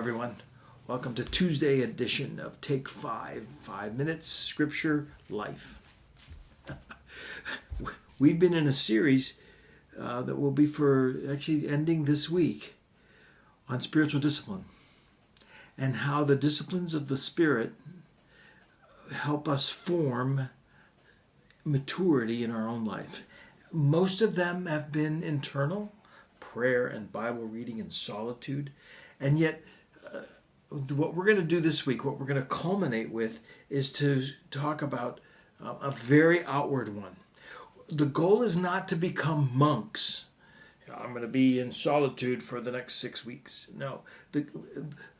everyone. Welcome to Tuesday edition of Take 5 Minutes Scripture Life. We've been in a series that will be for actually ending this week on spiritual discipline and how the disciplines of the Spirit help us form maturity in our own life. Most of them have been internal, prayer and Bible reading and solitude, and yet what we're going to do this week, what we're going to culminate with, is to talk about a very outward one. The goal is not to become monks. I'm going to be in solitude for the next 6 weeks. No.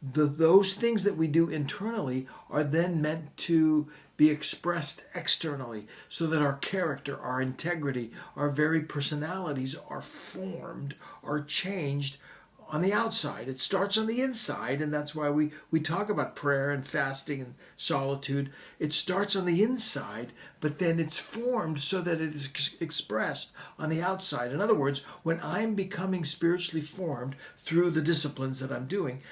Those things that we do internally are then meant to be expressed externally so that our character, our integrity, our very personalities are formed, are changed on the outside. It starts on the inside, and that's why we talk about prayer and fasting and solitude. It starts on the inside, but then it's formed so that it is expressed on the outside. In other words, when I'm becoming spiritually formed through the disciplines that I'm doing,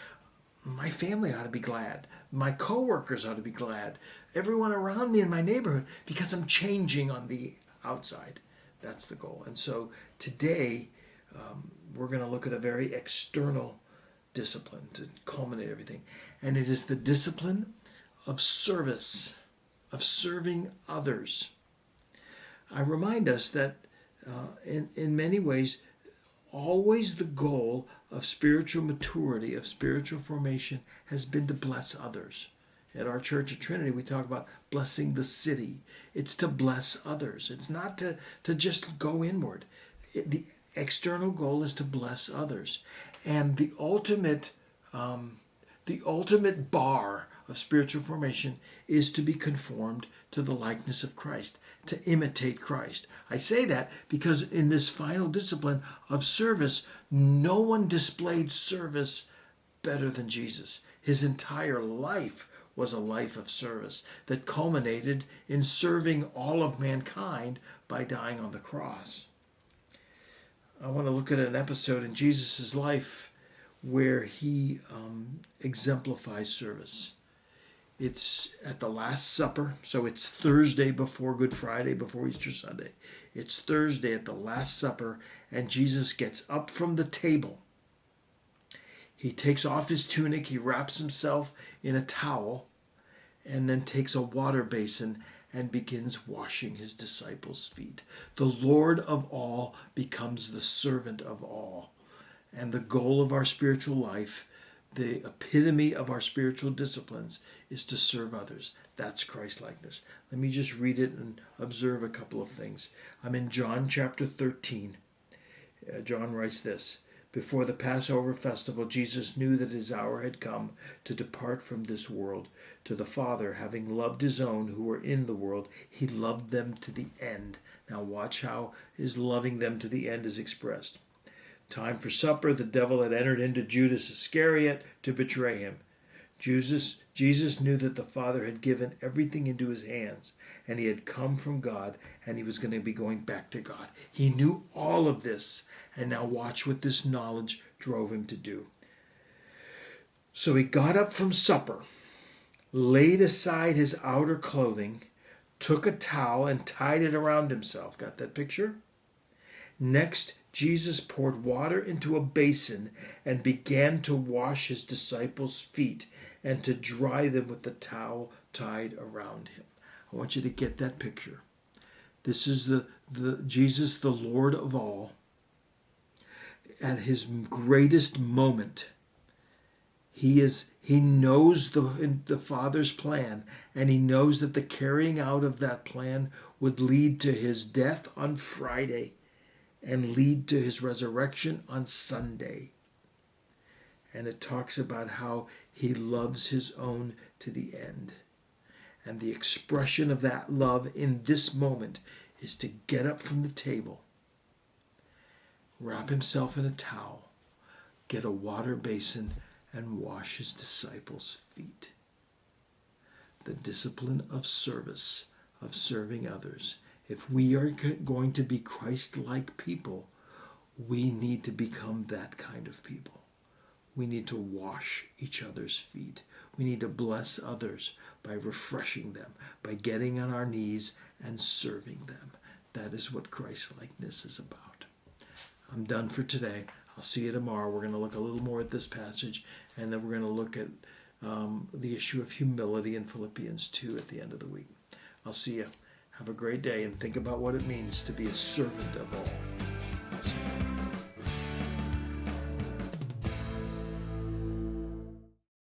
my family ought to be glad. My coworkers ought to be glad. Everyone around me in my neighborhood, because I'm changing on the outside. That's the goal. And so today, we're going to look at a very external discipline to culminate everything. And it is the discipline of service, of serving others. I remind us that in many ways, always the goal of spiritual maturity, of spiritual formation, has been to bless others. At our church at Trinity, we talk about blessing the city. It's to bless others. It's not to just go inward. The external goal is to bless others. And the ultimate bar of spiritual formation is to be conformed to the likeness of Christ, to imitate Christ. I say that because in this final discipline of service, no one displayed service better than Jesus. His entire life was a life of service that culminated in serving all of mankind by dying on the cross. I want to look at an episode in Jesus' life where he exemplifies service. It's at the Last Supper, so it's Thursday before Good Friday, before Easter Sunday. It's Thursday at the Last Supper, and Jesus gets up from the table. He takes off his tunic, he wraps himself in a towel, and then takes a water basin and begins washing his disciples' feet. The Lord of all becomes the servant of all. And the goal of our spiritual life, the epitome of our spiritual disciplines, is to serve others. That's Christ-likeness. Let me just read it and observe a couple of things. I'm in John chapter 13. John writes this: Before the Passover festival, Jesus knew that his hour had come to depart from this world to the Father. Having loved his own who were in the world, he loved them to the end. Now watch how his loving them to the end is expressed. Time for supper, the devil had entered into Judas Iscariot to betray him. Jesus knew that the Father had given everything into his hands, and he had come from God, and he was going to be going back to God. He knew all of this, and now watch what this knowledge drove him to do. So he got up from supper, laid aside his outer clothing, took a towel and tied it around himself. Got that picture? Next, Jesus poured water into a basin and began to wash his disciples' feet and to dry them with the towel tied around him. I want you to get that picture. This is the Jesus, the Lord of all, at his greatest moment. He knows the Father's plan, and he knows that the carrying out of that plan would lead to his death on Friday and lead to his resurrection on Sunday. And it talks about how he loves his own to the end. And the expression of that love in this moment is to get up from the table, wrap himself in a towel, get a water basin, and wash his disciples' feet. The discipline of service, of serving others. If we are going to be Christ-like people, we need to become that kind of people. we need to wash each other's feet. We need to bless others by refreshing them, by getting on our knees and serving them. That is what Christ-likeness is about. I'm done for today. I'll see you tomorrow. We're going to look a little more at this passage, and then we're going to look at the issue of humility in Philippians 2 at the end of the week. I'll see you. Have a great day, and think about what it means to be a servant of all.